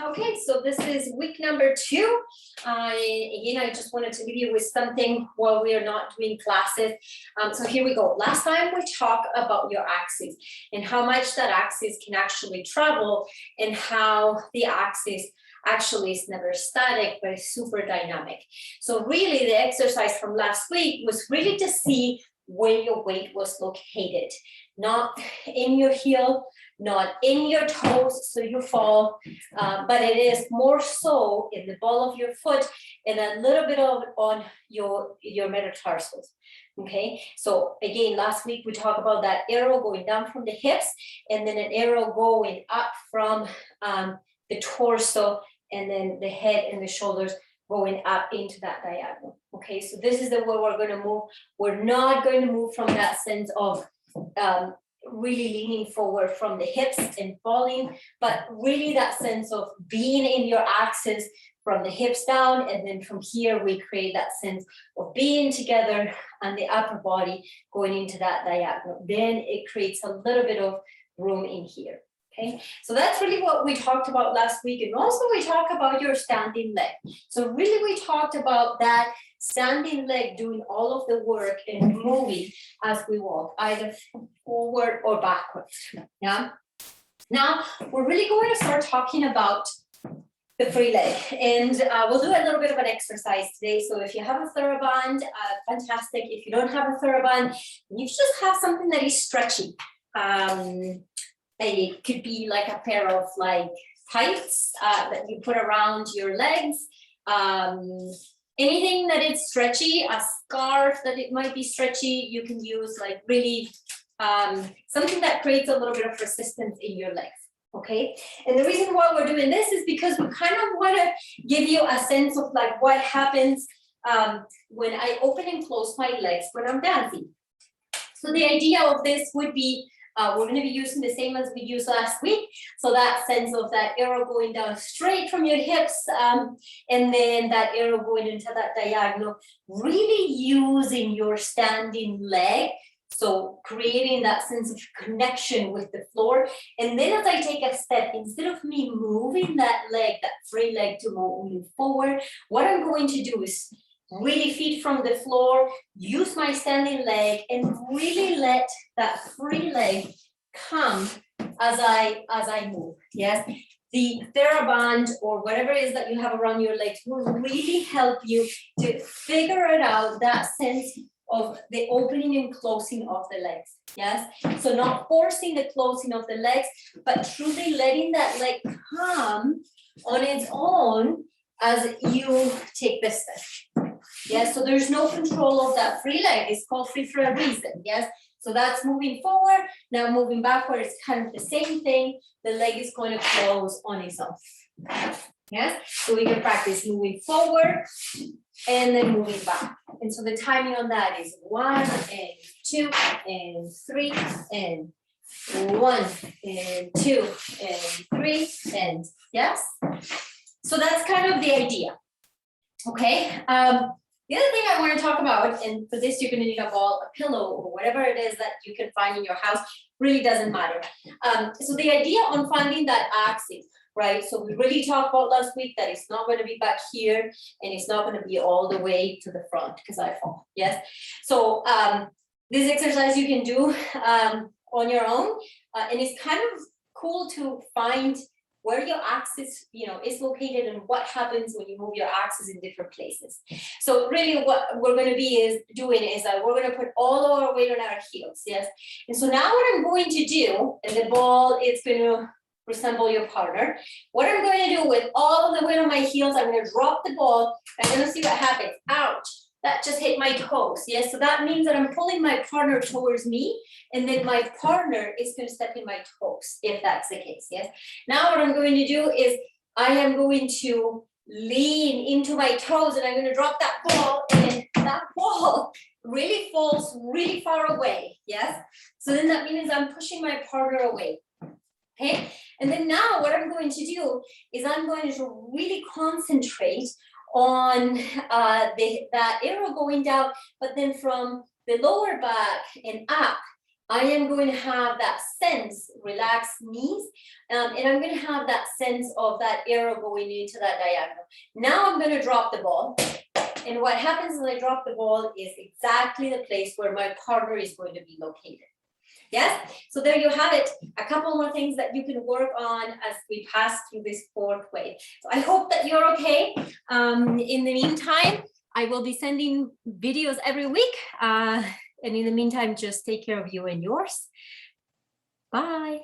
Okay, so this is week number 2. I just wanted to leave you with something while we are not doing classes. So here we go. Last time we talked about your axis and how much that axis can actually travel and how the axis actually is never static, but it's super dynamic. So really the exercise from last week was really to see where your weight was located, not in your heel, not in your toes so you fall, but it is more so in the ball of your foot and a little bit of on your metatarsals. Okay, so again, last week we talked about that arrow going down from the hips and then an arrow going up from the torso and then the head and the shoulders going up into that diagonal. Okay, so this is the way we're going to move. We're not going to move from that sense of really leaning forward from the hips and falling, but really that sense of being in your axis from the hips down, and then from here we create that sense of being together and the upper body going into that diagonal. Then it creates a little bit of room in here. Okay, so that's really what we talked about last week. And also we talked about your standing leg. So really we talked about that standing leg doing all of the work and moving as we walk, either forward or backwards. Yeah. Now we're really going to start talking about the free leg, and we'll do a little bit of an exercise today. So if you have a TheraBand, fantastic. If you don't have a TheraBand, you just have something that is stretchy. It could be like a pair of like tights that you put around your legs. Anything that is stretchy, a scarf that it might be stretchy, you can use like really something that creates a little bit of resistance in your legs. Okay, and the reason why we're doing this is because we kind of want to give you a sense of like what happens when I open and close my legs when I'm dancing. So the idea of this would be we're going to be using the same as we used last week. So that sense of that arrow going down straight from your hips and then that arrow going into that diagonal, really using your standing leg. So creating that sense of connection with the floor. And then as I take a step, instead of me moving that leg, that free leg to move forward, what I'm going to do is really feet from the floor, use my standing leg, and really let that free leg come as I move. Yes, the TheraBand or whatever it is that you have around your legs will really help you to figure it out, that sense of the opening and closing of the legs. Yes, so not forcing the closing of the legs, but truly letting that leg come on its own as you take this step. Yes, so there's no control of that free leg. It's called free for a reason. Yes, so that's moving forward. Now moving backward, it's kind of the same thing. The leg is going to close on its own. Yes, so we can practice moving forward and then moving back. And so the timing on that is 1 and 2 and 3 and 1 and 2 and 3 and yes. So that's kind of the idea. Okay. The other thing I want to talk about, and for this you're going to need a ball, a pillow, or whatever it is that you can find in your house, really doesn't matter. So the idea on finding that axis, right? So we really talked about last week that it's not going to be back here and it's not going to be all the way to the front because I fall. Yes. So this exercise you can do on your own, and it's kind of cool to find where your axis, is located and what happens when you move your axis in different places. So really what we're going to be doing is that we're going to put all of our weight on our heels, yes? And so now what I'm going to do, and the ball is going to resemble your partner. What I'm going to do with all of the weight on my heels, I'm going to drop the ball. I'm going to see what happens. Ouch. That just hit my toes. Yes, so that means that I'm pulling my partner towards me, and then my partner is going to step in my toes, if that's the case. Yes. Now what I'm going to do is I am going to lean into my toes, and I'm going to drop that ball, and that ball really falls really far away. Yes. So then that means I'm pushing my partner away. Okay. And then now what I'm going to do is I'm going to really concentrate on that arrow going down, but then from the lower back and up, I am going to have that sense, relaxed knees, and I'm going to have that sense of that arrow going into that diagonal. Now I'm going to drop the ball. And what happens when I drop the ball is exactly the place where my partner is going to be located. Yes, so there you have it. A couple more things that you can work on as we pass through this fourth wave. So I hope that you're okay. In the meantime, I will be sending videos every week. And in the meantime, just take care of you and yours. Bye.